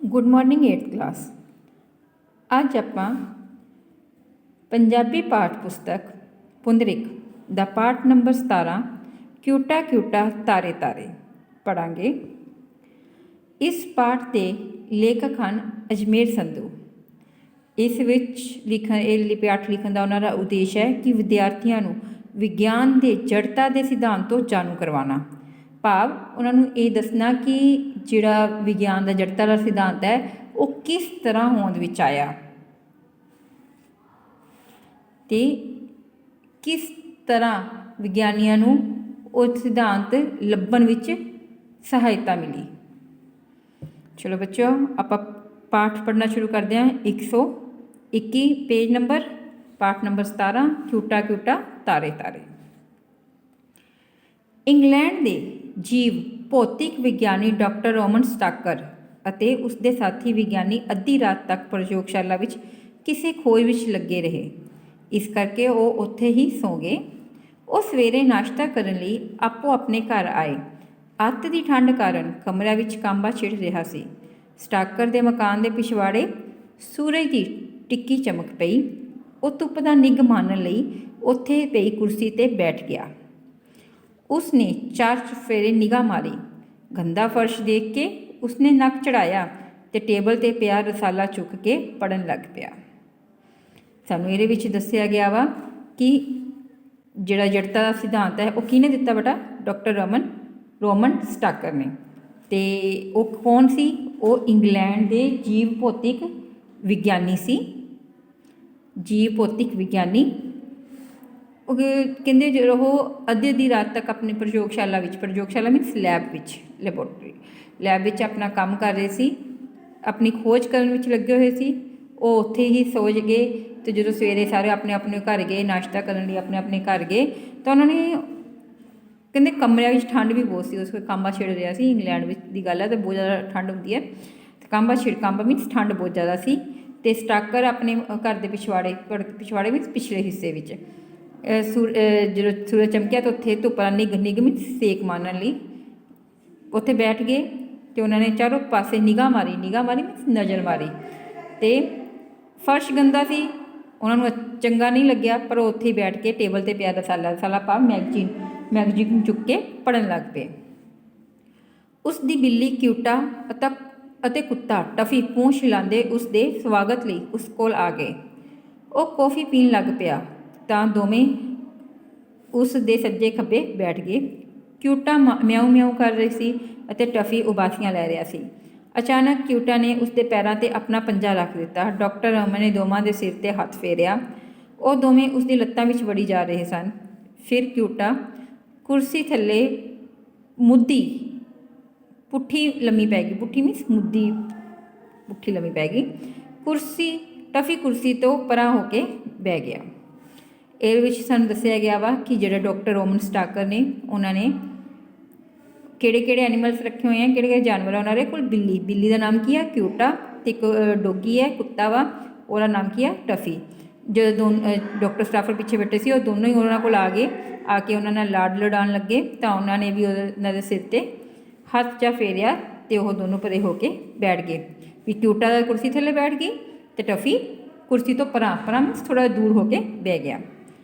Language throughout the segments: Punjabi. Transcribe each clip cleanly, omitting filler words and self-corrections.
Good morning 8th class. ਅੱਜ ਆਪਾਂ ਪੰਜਾਬੀ ਪਾਠ ਪੁਸਤਕ ਪੁੰਦਰਿਕ ਦਾ ਪਾਠ ਨੰਬਰ 17 ਕਿਊਟਾ ਕਿਊਟਾ ਤਾਰੇ ਤਾਰੇ ਪੜ੍ਹਾਂਗੇ। ਇਸ ਪਾਠ ਦੇ ਲੇਖਕ ਹਨ ਅਜਮੇਰ ਸੰਧੂ। ਇਸ ਵਿੱਚ ਪਾਠ ਲਿਖਣ ਦਾ ਉਹਨਾਂ ਦਾ ਉਦੇਸ਼ ਹੈ ਕਿ ਵਿਦਿਆਰਥੀਆਂ ਨੂੰ ਵਿਗਿਆਨ ਦੇ ਜੜਤਾ ਦੇ ਸਿਧਾਂਤ ਤੋਂ ਜਾਣੂ ਕਰਵਾਉਣਾ। ਭਾਵ ਉਹਨਾਂ ਨੂੰ ਇਹ ਦੱਸਣਾ ਕਿ ਜਿਹੜਾ ਵਿਗਿਆਨ ਦਾ ਜੜਤਾ ਦਾ ਸਿਧਾਂਤ ਹੈ ਉਹ ਕਿਸ ਤਰ੍ਹਾਂ ਹੋਂਦ ਵਿੱਚ ਆਇਆ ਅਤੇ ਕਿਸ ਤਰ੍ਹਾਂ ਵਿਗਿਆਨੀਆਂ ਨੂੰ ਉਹ ਸਿਧਾਂਤ ਲੱਭਣ ਵਿੱਚ ਸਹਾਇਤਾ ਮਿਲੀ। ਚਲੋ ਬੱਚਿਓ, ਆਪਾਂ ਪਾਠ ਪੜ੍ਹਨਾ ਸ਼ੁਰੂ ਕਰਦੇ ਹਾਂ। 121 ਪੇਜ ਨੰਬਰ, ਪਾਠ ਨੰਬਰ 17 ਕਿਊਟਾ ਕਿਊਟਾ ਤਾਰੇ ਤਾਰੇ। ਇੰਗਲੈਂਡ ਦੇ ਜੀਵ ਭੌਤਿਕ ਵਿਗਿਆਨੀ ਡਾਕਟਰ ਰੋਮਨ ਸਟਾਕਰ ਅਤੇ ਉਸਦੇ ਸਾਥੀ ਵਿਗਿਆਨੀ ਅੱਧੀ ਰਾਤ ਤੱਕ ਪ੍ਰਯੋਗਸ਼ਾਲਾ ਵਿੱਚ ਕਿਸੇ ਖੋਜ ਵਿੱਚ ਲੱਗੇ ਰਹੇ। ਇਸ ਕਰਕੇ ਉਹ ਉੱਥੇ ਹੀ ਸੌਂ ਗਏ। ਉਹ ਸਵੇਰੇ ਨਾਸ਼ਤਾ ਕਰਨ ਲਈ ਆਪੋ ਆਪਣੇ ਘਰ ਆਏ। ਅੱਤ ਦੀ ਠੰਡ ਕਾਰਨ ਕਮਰਿਆਂ ਵਿੱਚ ਕਾਂਬਾ ਛਿੜ ਰਿਹਾ ਸੀ। ਸਟਾਕਰ ਦੇ ਮਕਾਨ ਦੇ ਪਿਛਵਾੜੇ ਸੂਰਜ ਦੀ ਟਿੱਕੀ ਚਮਕ ਪਈ। ਉਹ ਧੁੱਪ ਦਾ ਨਿੱਘ ਮਾਣਨ ਲਈ ਉੱਥੇ ਪਈ ਕੁਰਸੀ 'ਤੇ ਬੈਠ ਗਿਆ। ਉਸਨੇ ਚਾਰ ਚੁਫੇਰੇ ਨਿਗਾਹ ਮਾਰੀ। ਗੰਦਾ ਫਰਸ਼ ਦੇਖ ਕੇ ਉਸਨੇ ਨੱਕ ਚੜ੍ਹਾਇਆ ਅਤੇ ਟੇਬਲ 'ਤੇ ਪਿਆ ਰਸਾਲਾ ਚੁੱਕ ਕੇ ਪੜ੍ਹਨ ਲੱਗ ਪਿਆ। ਸਾਨੂੰ ਇਹਦੇ ਵਿੱਚ ਦੱਸਿਆ ਗਿਆ ਵਾ ਕਿ ਜਿਹੜਾ ਜੜਤਾ ਦਾ ਸਿਧਾਂਤ ਹੈ ਉਹ ਕਿਹਨੇ ਦਿੱਤਾ ਬੇਟਾ? ਡਾਕਟਰ ਰੋਮਨ ਸਟਾਕਰ ਨੇ। ਅਤੇ ਉਹ ਕੌਣ ਸੀ? ਉਹ ਇੰਗਲੈਂਡ ਦੇ ਜੀਵ ਭੌਤਿਕ ਵਿਗਿਆਨੀ ਸੀ। ਜੀਵ ਭੌਤਿਕ ਵਿਗਿਆਨੀ। ਉਹ ਕਹਿੰਦੇ ਜਦੋਂ ਉਹ ਅੱਧੀ ਰਾਤ ਤੱਕ ਆਪਣੀ ਪ੍ਰਯੋਗਸ਼ਾਲਾ ਮੀਨਸ ਲੈਬੋਰਟਰੀ ਵਿੱਚ ਆਪਣਾ ਕੰਮ ਕਰ ਰਹੇ ਸੀ, ਆਪਣੀ ਖੋਜ ਕਰਨ ਵਿੱਚ ਲੱਗੇ ਹੋਏ ਸੀ। ਉਹ ਉੱਥੇ ਹੀ ਸੌਂ ਗਏ ਅਤੇ ਜਦੋਂ ਸਵੇਰੇ ਸਾਰੇ ਆਪਣੇ ਆਪਣੇ ਘਰ ਗਏ, ਨਾਸ਼ਤਾ ਕਰਨ ਲਈ ਆਪਣੇ ਆਪਣੇ ਘਰ ਗਏ ਤਾਂ ਉਹਨਾਂ ਨੇ ਕਹਿੰਦੇ ਕਮਰਿਆਂ ਵਿੱਚ ਠੰਡ ਵੀ ਬਹੁਤ ਸੀ। ਉਸ ਵੇਲੇ ਕਾਂਬਾ ਛਿੜ ਰਿਹਾ ਸੀ। ਇੰਗਲੈਂਡ ਵਿੱਚ ਦੀ ਗੱਲ ਹੈ ਅਤੇ ਬਹੁਤ ਜ਼ਿਆਦਾ ਠੰਡ ਹੁੰਦੀ ਹੈ। ਅਤੇ ਕਾਂਬਾ ਮੀਨਸ ਠੰਡ ਬਹੁਤ ਜ਼ਿਆਦਾ ਸੀ। ਅਤੇ ਸਟਾਕਰ ਆਪਣੇ ਘਰ ਦੇ ਪਿਛਵਾੜੇ ਵਿੱਚ ਪਿਛਲੇ ਹਿੱਸੇ ਵਿੱਚ ਜਦੋਂ ਸੂਰਜ ਚਮਕਿਆ ਤਾਂ ਉੱਥੇ ਧੁੱਪ ਦਾ ਨਿੱਘ ਮੀਨਸ ਸੇਕ ਮਾਣਨ ਲਈ ਉੱਥੇ ਬੈਠ ਗਏ। ਅਤੇ ਉਹਨਾਂ ਨੇ ਚਾਰੋਂ ਪਾਸੇ ਨਿਗਾਹ ਮਾਰੀ ਮੀਨਸ ਨਜ਼ਰ ਮਾਰੀ। ਅਤੇ ਫਰਸ਼ ਗੰਦਾ ਸੀ, ਉਹਨਾਂ ਨੂੰ ਚੰਗਾ ਨਹੀਂ ਲੱਗਿਆ, ਪਰ ਉਹ ਉੱਥੇ ਹੀ ਬੈਠ ਕੇ ਟੇਬਲ 'ਤੇ ਪਿਆ ਰਸਾਲਾ ਪਾ ਮੈਗਜ਼ੀਨ ਚੁੱਕ ਕੇ ਪੜ੍ਹਨ ਲੱਗ ਪਏ। ਉਸ ਦੀ ਬਿੱਲੀ ਕਿਊਟਾ ਅਤੇ ਕੁੱਤਾ ਟਫੀ ਪੂੰਛ ਹਿਲਾਉਂਦੇ ਉਸ ਦੇ ਸਵਾਗਤ ਲਈ ਉਸ ਕੋਲ ਆ ਗਏ। ਉਹ ਕੌਫੀ ਪੀਣ ਲੱਗ ਪਿਆ ਤਾਂ ਦੋਵੇਂ ਉਸ ਦੇ ਸੱਜੇ ਖੱਬੇ ਬੈਠ ਗਏ। ਕਿਊਟਾ ਮਿਆਉ ਕਰ ਰਹੀ ਸੀ ਅਤੇ ਟਫੀ ਉਬਾਸੀਆਂ ਲੈ ਰਿਹਾ ਸੀ। ਅਚਾਨਕ ਕਿਊਟਾ ਨੇ ਉਸ ਦੇ ਪੈਰਾਂ 'ਤੇ ਆਪਣਾ ਪੰਜਾ ਰੱਖ ਦਿੱਤਾ। ਡਾਕਟਰ ਰੋਮਨ ਨੇ ਦੋਵਾਂ ਦੇ ਸਿਰ 'ਤੇ ਹੱਥ ਫੇਰਿਆ। ਉਹ ਦੋਵੇਂ ਉਸ ਦੀ ਲੱਤਾਂ ਵਿੱਚ ਵੜੀ ਜਾ ਰਹੇ ਸਨ। ਫਿਰ ਕਿਊਟਾ ਕੁਰਸੀ ਥੱਲੇ ਪੁੱਠੀ ਲੰਮੀ ਪੈ ਗਈ। ਪੁੱਠੀ ਮੀਨਸ ਪੁੱਠੀ ਲੰਮੀ ਪੈ ਗਈ। ਟਫੀ ਕੁਰਸੀ ਤੋਂ ਪਰਾਂ ਹੋ ਕੇ ਬਹਿ ਗਿਆ। ਇਹਦੇ ਵਿੱਚ ਸਾਨੂੰ ਦੱਸਿਆ ਗਿਆ ਵਾ ਕਿ ਜਿਹੜੇ ਡਾਕਟਰ ਰੋਮਨ ਸਟਾਕਰ ਨੇ ਉਹਨਾਂ ਨੇ ਕਿਹੜੇ ਐਨੀਮਲਸ ਰੱਖੇ ਹੋਏ ਆ, ਕਿਹੜੇ ਜਾਨਵਰ ਆ ਉਹਨਾਂ ਦੇ ਕੋਲ? ਬਿੱਲੀ ਦਾ ਨਾਮ ਕੀ ਆ? ਕਿਊਟਾ। ਅਤੇ ਇੱਕ ਡੋਗੀ ਹੈ, ਕੁੱਤਾ ਵਾ, ਉਹਦਾ ਨਾਮ ਕੀ ਆ? ਟਫੀ। ਜਦੋਂ ਡਾਕਟਰ ਸਟਾਫਰ ਪਿੱਛੇ ਬੈਠੇ ਸੀ ਉਹ ਦੋਨੋਂ ਹੀ ਉਹਨਾਂ ਕੋਲ ਆ ਕੇ ਉਹਨਾਂ ਨਾਲ ਲਾਡ ਲਡਾਉਣ ਲੱਗੇ ਤਾਂ ਉਹਨਾਂ ਨੇ ਵੀ ਉਹਨਾਂ ਦੇ ਸਿਰ 'ਤੇ ਹੱਥ ਜਾ ਫੇਰਿਆ ਅਤੇ ਉਹ ਦੋਨੋਂ ਪਰੇ ਹੋ ਕੇ ਬੈਠ ਗਏ। ਵੀ ਕਿਊਟਾ ਦਾ ਕੁਰਸੀ ਥੱਲੇ ਬੈਠ ਗਈ ਅਤੇ ਟਫੀ ਕੁਰਸੀ ਤੋਂ ਪਰਾਂ ਮੀਨਸ ਥੋੜ੍ਹਾ ਦੂਰ ਹੋ ਕੇ ਬਹਿ ਗਿਆ।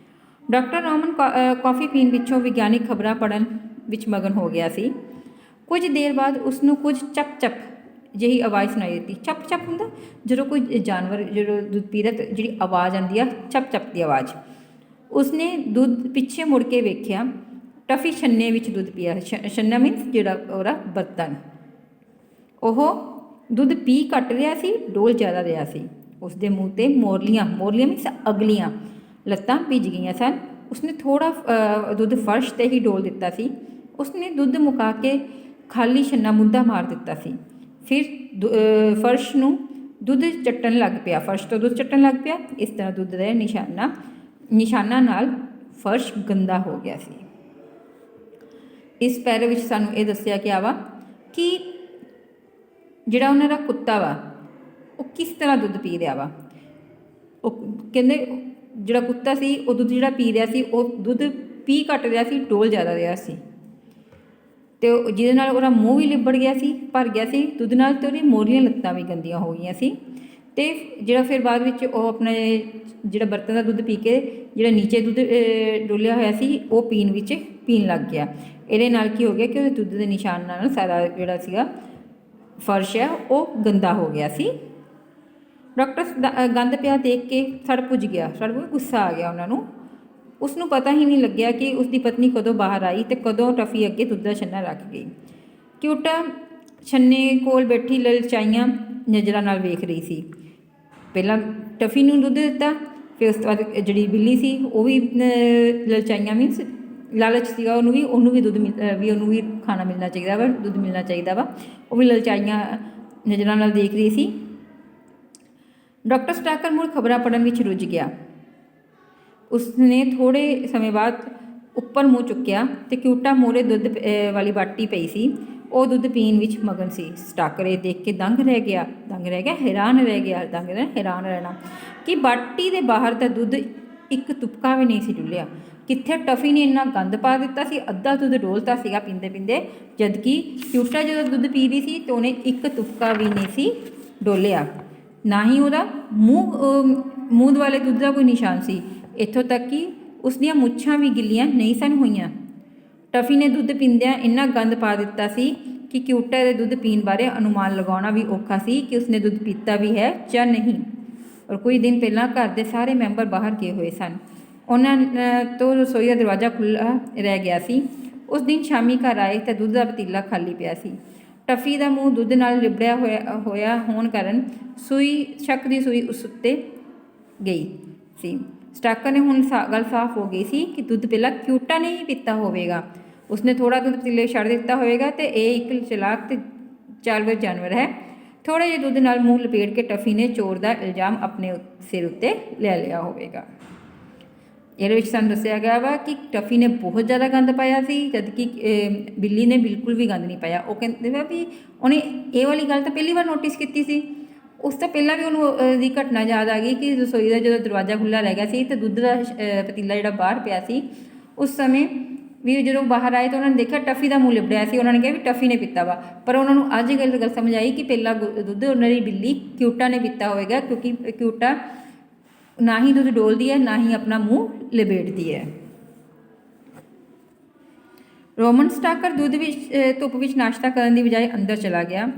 ਡਾਕਟਰ ਰੋਮਨ ਕੌਫੀ ਪੀਣ ਪਿੱਛੋਂ ਵਿਗਿਆਨਿਕ ਖਬਰਾਂ ਪੜ੍ਹਨ ਵਿੱਚ ਮਗਨ ਹੋ ਗਿਆ ਸੀ। ਕੁਝ ਦੇਰ ਬਾਅਦ ਉਸਨੂੰ ਕੁਝ ਚੱਪ ਜਿਹੀ ਆਵਾਜ਼ ਸੁਣਾਈ ਦਿੱਤੀ। ਚੱਪ ਹੁੰਦਾ ਜਦੋਂ ਕੋਈ ਜਾਨਵਰ ਦੁੱਧ ਪੀ ਰਿਹਾ ਜਿਹੜੀ ਆਵਾਜ਼ ਆਉਂਦੀ ਆ, ਚੱਪ ਦੀ ਆਵਾਜ਼। ਉਸਨੇ ਦੁੱਧ ਪਿੱਛੇ ਮੁੜ ਕੇ ਵੇਖਿਆ। ਟਫੀ ਛੰਨੇ ਵਿੱਚ ਦੁੱਧ ਪੀਆ। ਛੰਨਾ ਮੀਨਸ ਜਿਹੜਾ ਉਹਦਾ ਬਰਤਨ। ਉਹ ਦੁੱਧ ਪੀ ਘੱਟ ਰਿਹਾ ਸੀ, ਡੋਲ ਜ਼ਿਆਦਾ ਰਿਹਾ ਸੀ। ਉਸਦੇ ਮੂੰਹ 'ਤੇ ਮੋਰਲੀਆਂ ਮੀਨਸ ਅਗਲੀਆਂ ਲੱਤਾਂ ਭਿੱਜ ਗਈਆਂ ਸਨ। ਉਸਨੇ ਥੋੜ੍ਹਾ ਦੁੱਧ ਫਰਸ਼ 'ਤੇ ਹੀ ਡੋਲ ਦਿੱਤਾ ਸੀ। ਉਸਨੇ ਦੁੱਧ ਮੁਕਾ ਕੇ ਖਾਲੀ ਛੰਨਾ ਮੁੱਦਾ ਮਾਰ ਦਿੱਤਾ ਸੀ। ਫਿਰ ਫਰਸ਼ ਤੋਂ ਦੁੱਧ ਚੱਟਣ ਲੱਗ ਪਿਆ। ਇਸ ਤਰ੍ਹਾਂ ਦੁੱਧ ਦੇ ਨਿਸ਼ਾਨਾਂ ਨਾਲ ਫਰਸ਼ ਗੰਦਾ ਹੋ ਗਿਆ ਸੀ। ਇਸ ਪੈਰੇ ਵਿੱਚ ਸਾਨੂੰ ਇਹ ਦੱਸਿਆ ਗਿਆ ਵਾ ਕਿ ਜਿਹੜਾ ਉਹਨਾਂ ਦਾ ਕੁੱਤਾ ਵਾ ਉਹ ਕਿਸ ਤਰ੍ਹਾਂ ਦੁੱਧ ਪੀ ਰਿਹਾ ਵਾ। ਉਹ ਕਹਿੰਦੇ ਜਿਹੜਾ ਕੁੱਤਾ ਸੀ ਉਹ ਦੁੱਧ ਜਿਹੜਾ ਪੀ ਰਿਹਾ ਸੀ ਉਹ ਦੁੱਧ ਪੀ ਘੱਟ ਰਿਹਾ ਸੀ, ਡੋਲ ਜ਼ਿਆਦਾ ਰਿਹਾ ਸੀ। ਤੇ ਜਿਹਦੇ ਨਾਲ ਉਹਦਾ ਮੂੰਹ ਵੀ ਲਿਬੜ ਗਿਆ ਸੀ, ਭਰ ਗਿਆ ਸੀ ਦੁੱਧ ਨਾਲ, ਤੇ ਉਹਦੀ ਮੋਰੀਆਂ ਲੱਤਾਂ ਵੀ ਗੰਦੀਆਂ ਹੋ ਗਈਆਂ ਸੀ। ਤੇ ਜਿਹੜਾ ਫਿਰ ਬਾਅਦ ਵਿੱਚ ਉਹ ਆਪਣੇ ਜਿਹੜਾ ਬਰਤਨ ਦਾ ਦੁੱਧ ਪੀ ਕੇ ਜਿਹੜਾ ਨੀਚੇ ਦੁੱਧ ਡੋਲਿਆ ਹੋਇਆ ਸੀ ਉਹ ਪੀਣ ਲੱਗ ਗਿਆ। ਇਹਦੇ ਨਾਲ ਕੀ ਹੋ ਗਿਆ ਕਿ ਉਹਦੇ ਦੁੱਧ ਦੇ ਨਿਸ਼ਾਨ ਨਾਲ ਸਾਰਾ ਜਿਹੜਾ ਸੀਗਾ ਫਰਸ਼ ਹੈ ਉਹ ਗੰਦਾ ਹੋ ਗਿਆ ਸੀ। ਡਾਕਟਰ ਗੰਦ ਪਿਆ ਦੇਖ ਕੇ ਸੜ ਪੁੱਜ ਗਿਆ, ਸੜ ਪੁੱਜ ਗੁੱਸਾ ਆ ਗਿਆ ਉਹਨਾਂ ਨੂੰ। ਉਸਨੂੰ ਪਤਾ ਹੀ ਨਹੀਂ ਲੱਗਿਆ ਕਿ ਉਸਦੀ ਪਤਨੀ ਕਦੋਂ ਬਾਹਰ ਆਈ ਤੇ ਕਦੋਂ ਟਫੀ ਅੱਗੇ ਦੁੱਧ ਦਾ ਛੰਨਾ ਰੱਖ ਗਈ। ਕਿਊਟਾ ਛੰਨੇ ਕੋਲ ਬੈਠੀ ਲਲਚਾਈਆਂ ਨਜ਼ਰਾਂ ਨਾਲ ਵੇਖ ਰਹੀ ਸੀ। ਪਹਿਲਾਂ ਟਫੀ ਨੂੰ ਦੁੱਧ ਦਿੱਤਾ, ਫਿਰ ਉਸ ਤੋਂ ਬਾਅਦ ਜਿਹੜੀ ਬਿੱਲੀ ਸੀ ਉਹ ਵੀ ਲਲਚਾਈਆਂ ਮੀਨਸ ਲਾਲਚ ਸੀਗਾ ਉਹਨੂੰ ਵੀ ਦੁੱਧ ਉਹਨੂੰ ਵੀ ਖਾਣਾ ਮਿਲਣਾ ਚਾਹੀਦਾ ਵਾ, ਦੁੱਧ ਮਿਲਣਾ ਚਾਹੀਦਾ ਵਾ। ਉਹ ਵੀ ਲਲਚਾਈਆਂ ਨਜ਼ਰਾਂ ਨਾਲ ਦੇਖ ਰਹੀ ਸੀ। ਡਾਕਟਰ ਸਟਾਕਰ ਮੁੜ ਖਬਰਾਂ ਪੜ੍ਹਨ ਵਿੱਚ ਰੁੱਝ ਗਿਆ। ਉਸਨੇ ਥੋੜ੍ਹੇ ਸਮੇਂ ਬਾਅਦ ਉੱਪਰ ਮੂੰਹ ਚੁੱਕਿਆ ਤੇ ਕਿਊਟਾ ਮੋਰੇ ਦੁੱਧ ਵਾਲੀ ਬਾਟੀ ਪਈ ਸੀ। ਉਹ ਦੁੱਧ ਪੀਣ ਵਿੱਚ ਮਗਨ ਸੀ। ਸਟਾਕਰ ਇਹ ਦੇਖ ਕੇ ਦੰਗ ਰਹਿ ਗਿਆ, ਹੈਰਾਨ ਰਹਿਣਾ ਕਿ ਬਾਟੀ ਦੇ ਬਾਹਰ ਦਾ ਦੁੱਧ ਇੱਕ ਤੁਪਕਾ ਵੀ ਨਹੀਂ ਸੀ ਡੁੱਲਿਆ। ਕਿੱਥੇ ਟਫੀ ਨੇ ਇੰਨਾ ਗੰਦ ਪਾ ਦਿੱਤਾ ਸੀ, ਅੱਧਾ ਦੁੱਧ ਡੋਲਤਾ ਸੀਗਾ ਪੀਂਦੇ ਜਦਕਿ ਕਿਊਟਾ ਜਦੋਂ ਦੁੱਧ ਪੀ ਰਹੀ ਸੀ ਤੇ ਉਹਨੇ ਇੱਕ ਤੁਪਕਾ ਵੀ ਨਹੀਂ ਸੀ ਡੋਲਿਆ। ਨਾ ਹੀ ਉਹਦਾ ਮੂੰਹ ਵਾਲੇ ਦੁੱਧ ਦਾ ਕੋਈ ਨਿਸ਼ਾਨ ਸੀ। ਇੱਥੋਂ ਤੱਕ ਕਿ ਉਸ ਦੀਆਂ ਮੁੱਛਾਂ ਵੀ ਗਿੱਲੀਆਂ ਨਹੀਂ ਸਨ ਹੋਈਆਂ। ਟਫੀ ਨੇ ਦੁੱਧ ਪੀਂਦਿਆਂ ਇੰਨਾ ਗੰਦ ਪਾ ਦਿੱਤਾ ਸੀ ਕਿ ਕਿਊਟਾ ਦੇ ਦੁੱਧ ਪੀਣ ਬਾਰੇ ਅਨੁਮਾਨ ਲਗਾਉਣਾ ਵੀ ਔਖਾ ਸੀ ਕਿ ਉਸਨੇ ਦੁੱਧ ਪੀਤਾ ਵੀ ਹੈ ਜਾਂ ਨਹੀਂ। ਔਰ ਕੁਝ ਦਿਨ ਪਹਿਲਾਂ ਘਰ ਦੇ ਸਾਰੇ ਮੈਂਬਰ ਬਾਹਰ ਗਏ ਹੋਏ ਸਨ। ਉਹਨਾਂ ਤੋਂ ਰਸੋਈ ਦਾ ਦਰਵਾਜ਼ਾ ਖੁੱਲ੍ਹਾ ਰਹਿ ਗਿਆ ਸੀ। ਉਸ ਦਿਨ ਸ਼ਾਮੀ ਘਰ ਆਏ ਤਾਂ ਦੁੱਧ ਦਾ ਪਤੀਲਾ ਖਾਲੀ ਪਿਆ ਸੀ। ਟਫੀ ਦਾ ਮੂੰਹ ਦੁੱਧ ਨਾਲ ਲਿਬੜਿਆ ਹੋਇਆ ਹੋਣ ਕਾਰਨ ਸ਼ੱਕ ਦੀ ਸੂਈ ਉਸ ਉੱਤੇ ਗਈ ਸੀ। ਸਟਾਕਰ ਨੇ ਹੁਣ ਗੱਲ ਸਾਫ਼ ਹੋ ਗਈ ਸੀ ਕਿ ਦੁੱਧ ਪਹਿਲਾਂ ਕਿਊਟਾ ਨੇ ਹੀ ਪੀਤਾ ਹੋਵੇਗਾ। ਉਸਨੇ ਥੋੜ੍ਹਾ ਦੁੱਧ ਪਤੀਲੇ ਛੱਡ ਦਿੱਤਾ ਹੋਵੇਗਾ ਤੇ ਇਹ ਇੱਕ ਚਲਾਕ ਤੇ ਚਾਲਵਰ ਜਾਨਵਰ ਹੈ। ਥੋੜ੍ਹੇ ਜਿਹੇ ਦੁੱਧ ਨਾਲ ਮੂੰਹ ਲਪੇਟ ਕੇ ਟਫੀ ਨੇ ਚੋਰ ਦਾ ਇਲਜ਼ਾਮ ਆਪਣੇ ਸਿਰ ਉੱਤੇ ਲੈ ਲਿਆ ਹੋਵੇਗਾ। ਇਹਦੇ ਵਿੱਚ ਸਾਨੂੰ ਦੱਸਿਆ ਗਿਆ ਵਾ ਕਿ ਟਫੀ ਨੇ ਬਹੁਤ ਜ਼ਿਆਦਾ ਗੰਦ ਪਾਇਆ ਸੀ ਜਦਕਿ ਬਿੱਲੀ ਨੇ ਬਿਲਕੁਲ ਵੀ ਗੰਦ ਨਹੀਂ ਪਾਇਆ। ਉਹ ਕਹਿੰਦੇ ਵਾ ਵੀ ਉਹਨੇ ਇਹ ਵਾਲੀ ਗੱਲ ਤਾਂ ਪਹਿਲੀ ਵਾਰ ਨੋਟਿਸ ਕੀਤੀ ਸੀ। ਉਸ ਤੋਂ ਪਹਿਲਾਂ ਵੀ ਉਹਨੂੰ ਦੀ ਘਟਨਾ ਯਾਦ ਆ ਗਈ ਕਿ ਰਸੋਈ ਦਾ ਜਦੋਂ ਦਰਵਾਜ਼ਾ ਖੁੱਲ੍ਹਾ ਰਹਿ ਗਿਆ ਸੀ ਅਤੇ ਦੁੱਧ ਦਾ ਪਤੀਲਾ ਜਿਹੜਾ ਬਾਹਰ ਪਿਆ ਸੀ, ਉਸ ਸਮੇਂ ਵੀ ਜਦੋਂ ਬਾਹਰ ਆਏ ਤਾਂ ਉਹਨਾਂ ਨੇ ਦੇਖਿਆ ਟਫੀ ਦਾ ਮੂੰਹ ਲਿਬੜਿਆ ਸੀ। ਉਹਨਾਂ ਨੇ ਕਿਹਾ ਵੀ ਟਫੀ ਨੇ ਪੀਤਾ ਵਾ, ਪਰ ਉਹਨਾਂ ਨੂੰ ਅੱਜ ਗੱਲ ਸਮਝ ਆਈ ਕਿ ਪਹਿਲਾਂ ਦੁੱਧ ਉਹਨਾਂ ਦੀ ਬਿੱਲੀ ਕਿਊਟਾ ਨੇ ਪੀਤਾ ਹੋਵੇਗਾ ਕਿਉਂਕਿ ਕਿਊਟਾ ਨਾ ਹੀ ਦੁੱਧ ਡੋਲਦੀ ਹੈ ਨਾ ਹੀ ਆਪਣਾ ਮੂੰਹ ਲਪੇਟਦੀ ਹੈ। ਰੋਮਨ ਸਟਾਕਰ ਧੁੱਪ ਵਿੱਚ ਨਾਸ਼ਤਾ ਕਰਨ ਦੀ ਬਜਾਏ ਅੰਦਰ ਚਲਾ ਗਿਆ।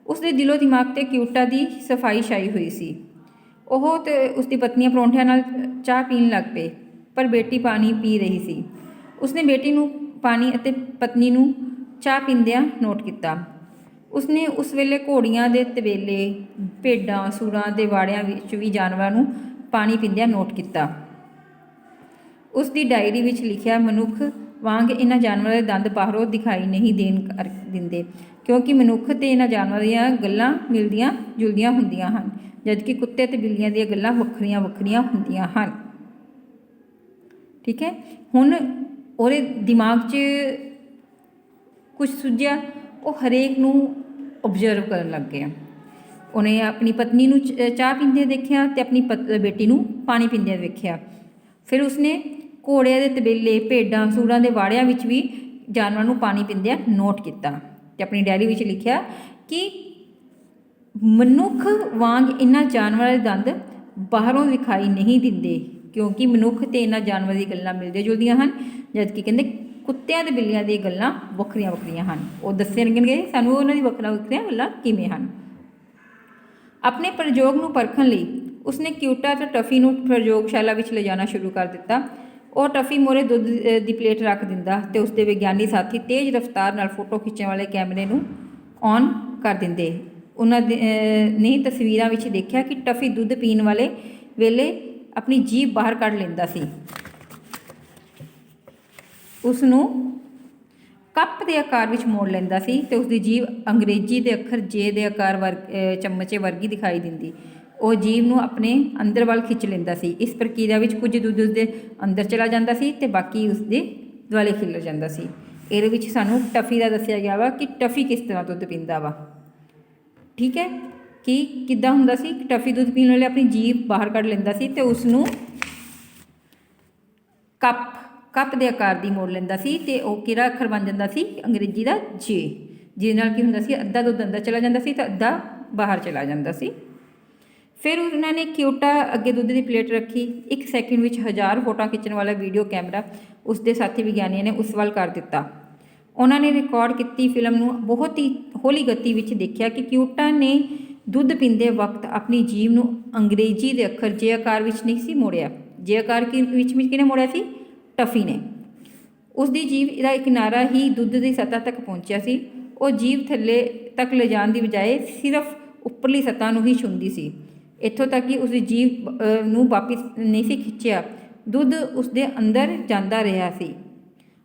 ਉਸਦੇ ਦਿਲੋਂ ਦਿਮਾਗ 'ਤੇ ਕਿਊਟਾ ਦੀ ਸਫਾਈ ਛਾਈ ਹੋਈ ਸੀ। ਉਹ ਤੇ ਉਸਦੀ ਪਤਨੀਆਂ ਪਰੌਂਠਿਆਂ ਨਾਲ ਚਾਹ ਪੀਣ ਲੱਗ ਪਏ, ਪਰ ਬੇਟੀ ਪਾਣੀ ਪੀ ਰਹੀ ਸੀ। ਉਸਨੇ ਬੇਟੀ ਨੂੰ ਪਾਣੀ ਅਤੇ ਪਤਨੀ ਨੂੰ ਚਾਹ ਪੀਂਦਿਆਂ ਨੋਟ ਕੀਤਾ। ਉਸਨੇ ਉਸ ਵੇਲੇ ਘੋੜੀਆਂ ਦੇ ਤਬੇਲੇ, ਭੇਡਾਂ, ਸੂਰਾਂ ਦੇ ਵਾੜਿਆਂ ਵਿੱਚ ਵੀ ਜਾਨਵਰਾਂ ਨੂੰ ਪਾਣੀ ਪੀਂਦਿਆਂ ਨੋਟ ਕੀਤਾ। ਉਸ ਦੀ ਡਾਇਰੀ ਵਿੱਚ ਲਿਖਿਆ, ਮਨੁੱਖ ਵਾਂਗ ਇਹਨਾਂ ਜਾਨਵਰਾਂ ਦੇ ਦੰਦ ਬਾਹਰੋਂ ਦਿਖਾਈ ਨਹੀਂ ਦਿੰਦੇ ਕਿਉਂਕਿ ਮਨੁੱਖ ਅਤੇ ਇਹਨਾਂ ਜਾਨਵਰਾਂ ਦੀਆਂ ਗੱਲਾਂ ਮਿਲਦੀਆਂ ਜੁਲਦੀਆਂ ਹੁੰਦੀਆਂ ਹਨ, ਜਦਕਿ ਕੁੱਤੇ ਅਤੇ ਬਿੱਲੀਆਂ ਦੀਆਂ ਗੱਲਾਂ ਵੱਖਰੀਆਂ ਹੁੰਦੀਆਂ ਹਨ। ਠੀਕ ਹੈ, ਹੁਣ ਉਹਦੇ ਦਿਮਾਗ 'ਚ ਕੁਛ ਸੁੱਝਿਆ। ਉਹ ਹਰੇਕ ਨੂੰ ਓਬਜ਼ਰਵ ਕਰਨ ਲੱਗ ਗਿਆ। ਉਹਨੇ ਆਪਣੀ ਪਤਨੀ ਨੂੰ ਚਾਹ ਪੀਂਦੇ ਦੇਖਿਆ ਅਤੇ ਆਪਣੀ ਬੇਟੀ ਨੂੰ ਪਾਣੀ ਪੀਂਦਿਆਂ ਵੇਖਿਆ। ਫਿਰ ਉਸਨੇ ਘੋੜਿਆਂ ਦੇ ਤਬੇਲੇ, ਭੇਡਾਂ, ਸੂਰਾਂ ਦੇ ਵਾੜਿਆਂ ਵਿੱਚ ਵੀ ਜਾਨਵਰਾਂ ਨੂੰ ਪਾਣੀ ਪੀਂਦਿਆਂ ਨੋਟ ਕੀਤਾ ਅਤੇ ਆਪਣੀ ਡਾਇਰੀ ਵਿੱਚ ਲਿਖਿਆ ਕਿ ਮਨੁੱਖ ਵਾਂਗ ਇਹਨਾਂ ਜਾਨਵਰਾਂ ਦੇ ਦੰਦ ਬਾਹਰੋਂ ਵਿਖਾਈ ਨਹੀਂ ਦਿੰਦੇ ਕਿਉਂਕਿ ਮਨੁੱਖ ਅਤੇ ਇਹਨਾਂ ਜਾਨਵਰਾਂ ਦੀਆਂ ਗੱਲਾਂ ਮਿਲਦੀਆਂ ਜੁਲਦੀਆਂ ਹਨ, ਜਦਕਿ ਕਹਿੰਦੇ ਕੁੱਤਿਆਂ ਅਤੇ ਬਿੱਲੀਆਂ ਦੀਆਂ ਗੱਲਾਂ ਵੱਖਰੀਆਂ ਹਨ। ਉਹ ਦੱਸਣਗੇ ਸਾਨੂੰ ਉਹਨਾਂ ਦੀ ਵੱਖਰੀਆਂ ਗੱਲਾਂ ਕਿਵੇਂ ਹਨ। ਆਪਣੇ ਪ੍ਰਯੋਗ ਨੂੰ ਪਰਖਣ ਲਈ ਉਸਨੇ ਕਿਊਟਾ ਅਤੇ ਟਫੀ ਨੂੰ ਪ੍ਰਯੋਗਸ਼ਾਲਾ ਵਿੱਚ ਲਿਜਾਣਾ ਸ਼ੁਰੂ ਕਰ ਦਿੱਤਾ। ਉਹ ਟਫੀ ਮੋਰੇ ਦੁੱਧ ਦੀ ਪਲੇਟ ਰੱਖ ਦਿੰਦਾ ਅਤੇ ਉਸਦੇ ਵਿਗਿਆਨੀ ਸਾਥੀ ਤੇਜ਼ ਰਫ਼ਤਾਰ ਨਾਲ ਫੋਟੋ ਖਿੱਚਣ ਵਾਲੇ ਕੈਮਰੇ ਨੂੰ ਔਨ ਕਰ ਦਿੰਦੇ। ਉਹਨਾਂ ਨੇ ਤਸਵੀਰਾਂ ਵਿੱਚ ਦੇਖਿਆ ਕਿ ਟਫੀ ਦੁੱਧ ਪੀਣ ਵਾਲੇ ਵੇਲੇ ਆਪਣੀ ਜੀਭ ਬਾਹਰ ਕੱਢ ਲੈਂਦਾ ਸੀ। ਉਸ ਨੂੰ ਕੱਪ ਦੇ ਆਕਾਰ ਵਿੱਚ ਮੋੜ ਲੈਂਦਾ ਸੀ ਅਤੇ ਉਸਦੀ ਜੀਭ ਅੰਗਰੇਜ਼ੀ ਦੇ ਅੱਖਰ ਜੇ ਦੇ ਆਕਾਰ ਚਮਚੇ ਵਰਗੀ ਦਿਖਾਈ ਦਿੰਦੀ। ਉਹ ਜੀਭ ਨੂੰ ਆਪਣੇ ਅੰਦਰ ਵੱਲ ਖਿੱਚ ਲੈਂਦਾ ਸੀ। ਇਸ ਪ੍ਰਕਿਰਿਆ ਵਿੱਚ ਕੁਝ ਦੁੱਧ ਉਸਦੇ ਅੰਦਰ ਚਲਾ ਜਾਂਦਾ ਸੀ ਅਤੇ ਬਾਕੀ ਉਸਦੇ ਦੁਆਲੇ ਖਿਲਰ ਜਾਂਦਾ ਸੀ। ਇਹਦੇ ਵਿੱਚ ਸਾਨੂੰ ਟਫੀ ਦਾ ਦੱਸਿਆ ਗਿਆ ਵਾ ਕਿ ਟਫੀ ਕਿਸ ਤਰ੍ਹਾਂ ਦੁੱਧ ਪੀਂਦਾ ਵਾ। ਠੀਕ ਹੈ, ਕਿ ਕਿੱਦਾਂ ਹੁੰਦਾ ਸੀ। ਟਫੀ ਦੁੱਧ ਪੀਣ ਵੇਲੇ ਆਪਣੀ ਜੀਭ ਬਾਹਰ ਕੱਢ ਲੈਂਦਾ ਸੀ ਅਤੇ ਉਸ ਨੂੰ ਕੱਪ ਦੇ ਆਕਾਰ ਦੀ ਮੋੜ ਲੈਂਦਾ ਸੀ ਤੇ ਉਹ ਕਿਹੜਾ ਅੱਖਰ ਬਣ ਜਾਂਦਾ ਸੀ ਅੰਗਰੇਜ਼ੀ ਦਾ ਜੇ, ਜਿਹਦੇ ਨਾਲ ਕੀ ਹੁੰਦਾ ਸੀ ਅੱਧਾ ਦੁੱਧ ਅੰਦਰ ਚਲਾ ਜਾਂਦਾ ਸੀ ਤਾਂ ਅੱਧਾ ਬਾਹਰ ਚਲਾ ਜਾਂਦਾ ਸੀ। ਫਿਰ ਉਹਨਾਂ ਨੇ ਕਿਊਟਾ ਅੱਗੇ ਦੁੱਧ ਦੀ ਪਲੇਟ ਰੱਖੀ। 1 ਸੈਕਿੰਡ ਵਿੱਚ 1000 ਫੋਟੋਆਂ ਖਿੱਚਣ ਵਾਲਾ ਵੀਡੀਓ ਕੈਮਰਾ ਉਸ ਦੇ ਸਾਥੀ ਵਿਗਿਆਨੀਆਂ ਨੇ ਉਸ ਵੱਲ ਕਰ ਦਿੱਤਾ। ਉਹਨਾਂ ਨੇ ਰਿਕਾਰਡ ਕੀਤੀ ਫਿਲਮ ਨੂੰ ਬਹੁਤ ਹੀ ਹੌਲੀ ਗਤੀ ਵਿੱਚ ਦੇਖਿਆ ਕਿ ਕਿਊਟਾ ਨੇ ਦੁੱਧ ਪੀਂਦੇ ਵਕਤ ਆਪਣੀ ਜੀਭ ਨੂੰ ਅੰਗਰੇਜ਼ੀ ਦੇ ਅੱਖਰ ਜੇ ਆਕਾਰ ਵਿੱਚ ਨਹੀਂ ਸੀ ਮੋੜਿਆ। ਜੇ ਆਕਾਰ ਵਿੱਚ ਕਿਹਨੇ ਮੋੜਿਆ ਸੀ? ਟਫੀ ਨੇ। ਉਸ ਦੀ ਜੀਭ ਦਾ ਕਿਨਾਰਾ ਹੀ ਦੁੱਧ ਦੀ ਸਤ੍ਹਾ ਤੱਕ ਪਹੁੰਚਿਆ ਸੀ। ਉਹ ਜੀਭ ਥੱਲੇ ਤੱਕ ਲਿਜਾਣ ਦੀ ਬਜਾਏ ਸਿਰਫ ਉੱਪਰਲੀ ਸਤ੍ਹਾ ਨੂੰ ਹੀ ਛੂੰਹਦੀ ਸੀ। ਇੱਥੋਂ ਤੱਕ ਕਿ ਉਸ ਦੀ ਜੀਭ ਨੂੰ ਵਾਪਿਸ ਨਹੀਂ ਸੀ ਖਿੱਚਿਆ। ਦੁੱਧ ਉਸ ਦੇ ਅੰਦਰ ਜਾਂਦਾ ਰਿਹਾ ਸੀ।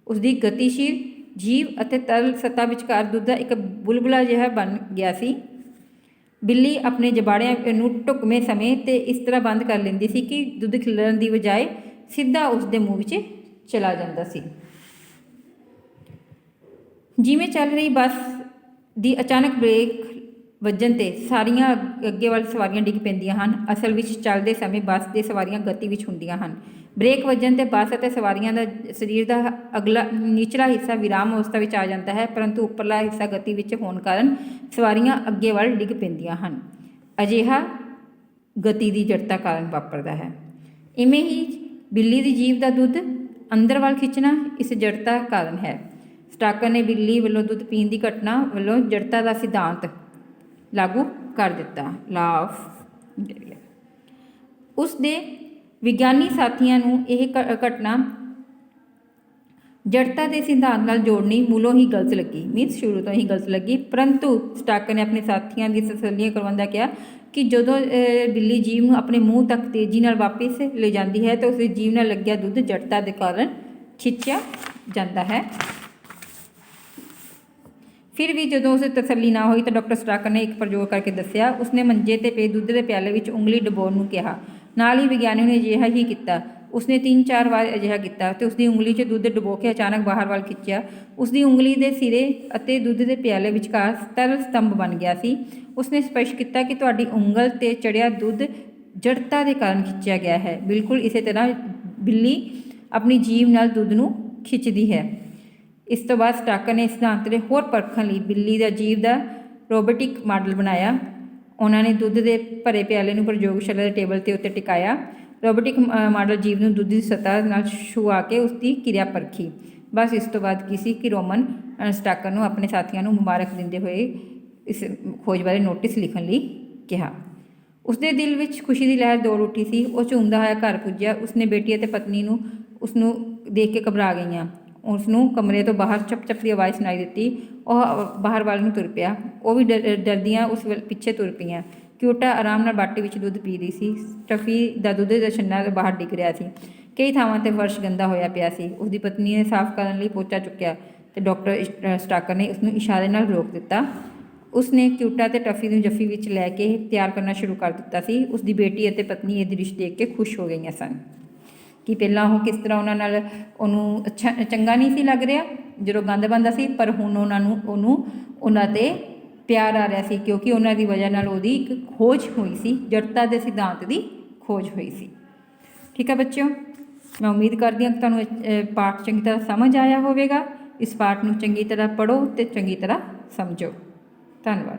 ਉਸ ਦੀ ਗਤੀਸ਼ੀਲ ਜੀਭ ਅਤੇ ਤਰਲ ਸਤ੍ਹਾ ਵਿਚਕਾਰ ਦੁੱਧ ਦਾ ਇੱਕ ਬੁਲਬੁਲਾ ਜਿਹਾ ਬਣ ਗਿਆ ਸੀ। ਬਿੱਲੀ ਆਪਣੇ ਜਬਾੜਿਆਂ ਨੂੰ ਢੁਕਵੇਂ ਸਮੇਂ ਤੇ ਇਸ ਤਰ੍ਹਾਂ ਬੰਦ ਕਰ ਲੈਂਦੀ ਸੀ ਕਿ ਦੁੱਧ ਖਿਲਰਨ ਦੀ ਬਜਾਏ ਸਿੱਧਾ ਉਸ ਦੇ ਮੂੰਹ ਵਿੱਚ ਚਲਾ ਜਾਂਦਾ ਸੀ। ਜਿਵੇਂ ਚੱਲ ਰਹੀ ਬੱਸ ਦੀ ਅਚਾਨਕ ਬ੍ਰੇਕ ਵੱਜਣ 'ਤੇ ਸਾਰੀਆਂ ਅੱਗੇ ਵੱਲ ਸਵਾਰੀਆਂ ਡਿੱਗ ਪੈਂਦੀਆਂ ਹਨ। ਅਸਲ ਵਿੱਚ ਚੱਲਦੇ ਸਮੇਂ ਬੱਸ ਦੇ ਸਵਾਰੀਆਂ ਗਤੀ ਵਿੱਚ ਹੁੰਦੀਆਂ ਹਨ। ਬ੍ਰੇਕ ਵੱਜਣ 'ਤੇ ਬੱਸ ਅਤੇ ਸਵਾਰੀਆਂ ਦਾ ਸਰੀਰ ਦਾ ਅਗਲਾ ਨਿਚਲਾ ਹਿੱਸਾ ਵਿਰਾਮ ਅਵਸਥਾ ਵਿੱਚ ਆ ਜਾਂਦਾ ਹੈ, ਪਰੰਤੂ ਉੱਪਰਲਾ ਹਿੱਸਾ ਗਤੀ ਵਿੱਚ ਹੋਣ ਕਾਰਨ ਸਵਾਰੀਆਂ ਅੱਗੇ ਵੱਲ ਡਿੱਗ ਪੈਂਦੀਆਂ ਹਨ। ਅਜਿਹਾ ਗਤੀ ਦੀ ਜੜਤਾ ਕਾਰਨ ਵਾਪਰਦਾ ਹੈ। ਇਵੇਂ ਹੀ ਬਿੱਲੀ ਦੀ ਜੀਭ ਦਾ ਦੁੱਧ ਅੰਦਰ ਵੱਲ ਖਿੱਚਣਾ ਇਸ ਜੜਤਾ ਕਾਰਨ ਹੈ। ਸਟਾਕਰ ਨੇ ਬਿੱਲੀ ਵੱਲੋਂ ਦੁੱਧ ਪੀਣ ਦੀ ਘਟਨਾ ਵੱਲੋਂ ਜੜਤਾ ਦਾ ਸਿਧਾਂਤ ਲਾਗੂ ਕਰ ਦਿੱਤਾ, ਲਾ ਆਫ। ਉਸ ਦੇ ਵਿਗਿਆਨੀ ਸਾਥੀਆਂ ਨੂੰ ਇਹ ਘਟਨਾ ਜੜਤਾ ਦੇ ਸਿਧਾਂਤ ਨਾਲ ਜੋੜਨੀ ਮੂਲੋਂ ਹੀ ਗਲਤ ਲੱਗੀ, ਮੀਨਸ ਸ਼ੁਰੂ ਤੋਂ ਹੀ ਗਲਤ ਲੱਗੀ। ਪਰੰਤੂ ਸਟਾਕਰ ਨੇ ਆਪਣੇ ਸਾਥੀਆਂ ਦੀ ਤਸੱਲੀਆਂ ਕਰਵਾਉਂਦਾ ਕਿਹਾ ਕਿ ਜਦੋਂ ਬਿੱਲੀ ਜੀਭ ਨੂੰ ਆਪਣੇ ਮੂੰਹ ਤੱਕ ਤੇਜ਼ੀ ਨਾਲ ਵਾਪਿਸ ਲੈ ਜਾਂਦੀ ਹੈ ਤਾਂ ਉਸ ਦੀ ਜੀਭ ਨਾਲ ਲੱਗਿਆ ਦੁੱਧ ਜੜਤਾ ਦੇ ਕਾਰਨ ਖਿੱਚਿਆ ਜਾਂਦਾ ਹੈ। ਫਿਰ ਵੀ ਜਦੋਂ ਉਸੇ ਤਸੱਲੀ ਨਾ ਹੋਈ ਤਾਂ ਡਾਕਟਰ ਸਟਾਕਰ ਨੇ ਇੱਕ ਪ੍ਰਯੋਗ ਕਰਕੇ ਦੱਸਿਆ। ਉਸਨੇ ਮੰਜੇ 'ਤੇ ਪਏ ਦੁੱਧ ਦੇ ਪਿਆਲੇ ਵਿੱਚ ਉਂਗਲੀ ਡੁਬੋਣ ਨੂੰ ਕਿਹਾ। ਨਾਲ ਹੀ ਵਿਗਿਆਨੀ ਨੇ ਅਜਿਹਾ ਹੀ ਕੀਤਾ। ਉਸਨੇ 3-4 ਵਾਰ ਅਜਿਹਾ ਕੀਤਾ ਤੇ ਉਸਦੀ ਉਂਗਲੀ 'ਚ ਦੁੱਧ ਡੁਬੋ ਕੇ ਅਚਾਨਕ ਬਾਹਰ ਵੱਲ ਖਿੱਚਿਆ। ਉਸਦੀ ਉਂਗਲੀ ਦੇ ਸਿਰੇ ਅਤੇ ਦੁੱਧ ਦੇ ਪਿਆਲੇ ਵਿਚਕਾਰ ਤਰਲ ਸਤੰਭ ਬਣ ਗਿਆ ਸੀ। ਉਸਨੇ ਸਪਸ਼ਟ ਕੀਤਾ ਕਿ ਤੁਹਾਡੀ ਉਂਗਲ 'ਤੇ ਚੜ੍ਹਿਆ ਦੁੱਧ ਜੜਤਾ ਦੇ ਕਾਰਨ ਖਿੱਚਿਆ ਗਿਆ ਹੈ। ਬਿਲਕੁਲ ਇਸੇ ਤਰ੍ਹਾਂ ਬਿੱਲੀ ਆਪਣੀ ਜੀਭ ਨਾਲ ਦੁੱਧ ਨੂੰ ਖਿੱਚਦੀ ਹੈ। ਇਸ ਤੋਂ ਬਾਅਦ ਸਟਾਕਰ ਨੇ ਇਸ ਸਿਧਾਂਤ ਦੇ ਹੋਰ ਪਰਖਣ ਲਈ ਬਿੱਲੀ ਦਾ ਜੀਭ ਦਾ ਰੋਬੋਟਿਕ ਮਾਡਲ ਬਣਾਇਆ। ਉਹਨਾਂ ਨੇ ਦੁੱਧ ਦੇ ਭਰੇ ਪਿਆਲੇ ਨੂੰ ਪ੍ਰਯੋਗਸ਼ਾਲਾ ਦੇ ਟੇਬਲ 'ਤੇ ਉੱਤੇ ਟਿਕਾਇਆ। ਰੋਬੋਟਿਕ ਮਾਡਲ ਜੀਭ ਨੂੰ ਦੁੱਧ ਦੀ ਸਤ੍ਹਾ ਨਾਲ ਛੁਆ ਕੇ ਉਸ ਦੀ ਕਿਰਿਆ ਪਰਖੀ। ਬਸ ਇਸ ਤੋਂ ਬਾਅਦ ਕੀ ਸੀ ਕਿ ਰੋਮਨ ਸਟਾਕਰ ਨੂੰ ਆਪਣੇ ਸਾਥੀਆਂ ਨੂੰ ਮੁਬਾਰਕ ਦਿੰਦੇ ਹੋਏ ਇਸ ਖੋਜ ਬਾਰੇ ਨੋਟਿਸ ਲਿਖਣ ਲਈ ਕਿਹਾ। ਉਸਦੇ ਦਿਲ ਵਿੱਚ ਖੁਸ਼ੀ ਦੀ ਲਹਿਰ ਦੌੜ ਉੱਠੀ ਸੀ। ਉਹ ਝੂਮਦਾ ਹੋਇਆ ਘਰ ਪੁੱਜਿਆ। ਉਸਨੇ ਬੇਟੀ ਅਤੇ ਪਤਨੀ ਨੂੰ ਉਸਨੂੰ ਦੇਖ ਕੇ ਘਬਰਾ ਗਈਆਂ। ਉਸਨੂੰ ਕਮਰੇ ਤੋਂ ਬਾਹਰ ਚੱਪ-ਚੱਪ ਦੀ ਆਵਾਜ਼ ਸੁਣਾਈ ਦਿੱਤੀ। ਉਹ ਬਾਹਰ ਵੱਲ ਨੂੰ ਤੁਰ ਪਿਆ। ਉਹ ਵੀ ਡਰਦੀਆਂ ਉਸ ਪਿੱਛੇ ਤੁਰ ਪਈਆਂ। ਕਿਊਟਾ ਆਰਾਮ ਨਾਲ ਬਾਟੀ ਵਿੱਚ ਦੁੱਧ ਪੀ ਰਹੀ ਸੀ। ਟਫੀ ਦਾ ਦੁੱਧ ਦਾ ਛੰਨਾ ਬਾਹਰ ਡਿੱਗ ਰਿਹਾ ਸੀ। ਕਈ ਥਾਵਾਂ 'ਤੇ ਫਰਸ਼ ਗੰਦਾ ਹੋਇਆ ਪਿਆ ਸੀ। ਉਸਦੀ ਪਤਨੀ ਨੇ ਸਾਫ਼ ਕਰਨ ਲਈ ਪੋਚਾ ਚੁੱਕਿਆ ਤੇ ਡਾਕਟਰ ਸਟਾਕਰ ਨੇ ਉਸਨੂੰ ਇਸ਼ਾਰੇ ਨਾਲ ਰੋਕ ਦਿੱਤਾ। ਉਸਨੇ ਕਿਊਟਾ ਤੇ ਟਫੀ ਨੂੰ ਜੱਫੀ ਵਿੱਚ ਲੈ ਕੇ ਤਿਆਰ ਕਰਨਾ ਸ਼ੁਰੂ ਕਰ ਦਿੱਤਾ ਸੀ। ਉਸਦੀ ਬੇਟੀ ਅਤੇ ਪਤਨੀ ਇਹ ਦ੍ਰਿਸ਼ ਦੇਖ ਕੇ ਖੁਸ਼ ਹੋ ਗਈਆਂ ਸਨ ਕਿ ਪਹਿਲਾਂ ਉਹ ਕਿਸ ਤਰ੍ਹਾਂ ਉਹਨਾਂ ਨਾਲ ਉਹਨੂੰ ਚੰਗਾ ਨਹੀਂ ਸੀ ਲੱਗ ਰਿਹਾ ਜਦੋਂ ਗੰਦ ਪਾਉਂਦਾ ਸੀ, ਪਰ ਹੁਣ ਉਹਨਾਂ 'ਤੇ ਪਿਆਰ ਆ ਰਿਹਾ ਸੀ ਕਿਉਂਕਿ ਉਹਨਾਂ ਦੀ ਵਜ੍ਹਾ ਨਾਲ ਉਹਦੀ ਇੱਕ ਖੋਜ ਹੋਈ ਸੀ, ਜੜਤਾ ਦੇ ਸਿਧਾਂਤ ਦੀ ਖੋਜ ਹੋਈ ਸੀ। ਠੀਕ ਹੈ ਬੱਚਿਓ, ਮੈਂ ਉਮੀਦ ਕਰਦੀ ਹਾਂ ਕਿ ਤੁਹਾਨੂੰ ਪਾਠ ਚੰਗੀ ਤਰ੍ਹਾਂ ਸਮਝ ਆਇਆ ਹੋਵੇਗਾ। ਇਸ ਪਾਠ ਨੂੰ ਚੰਗੀ ਤਰ੍ਹਾਂ ਪੜ੍ਹੋ ਅਤੇ ਚੰਗੀ ਤਰ੍ਹਾਂ ਸਮਝੋ। ਧੰਨਵਾਦ।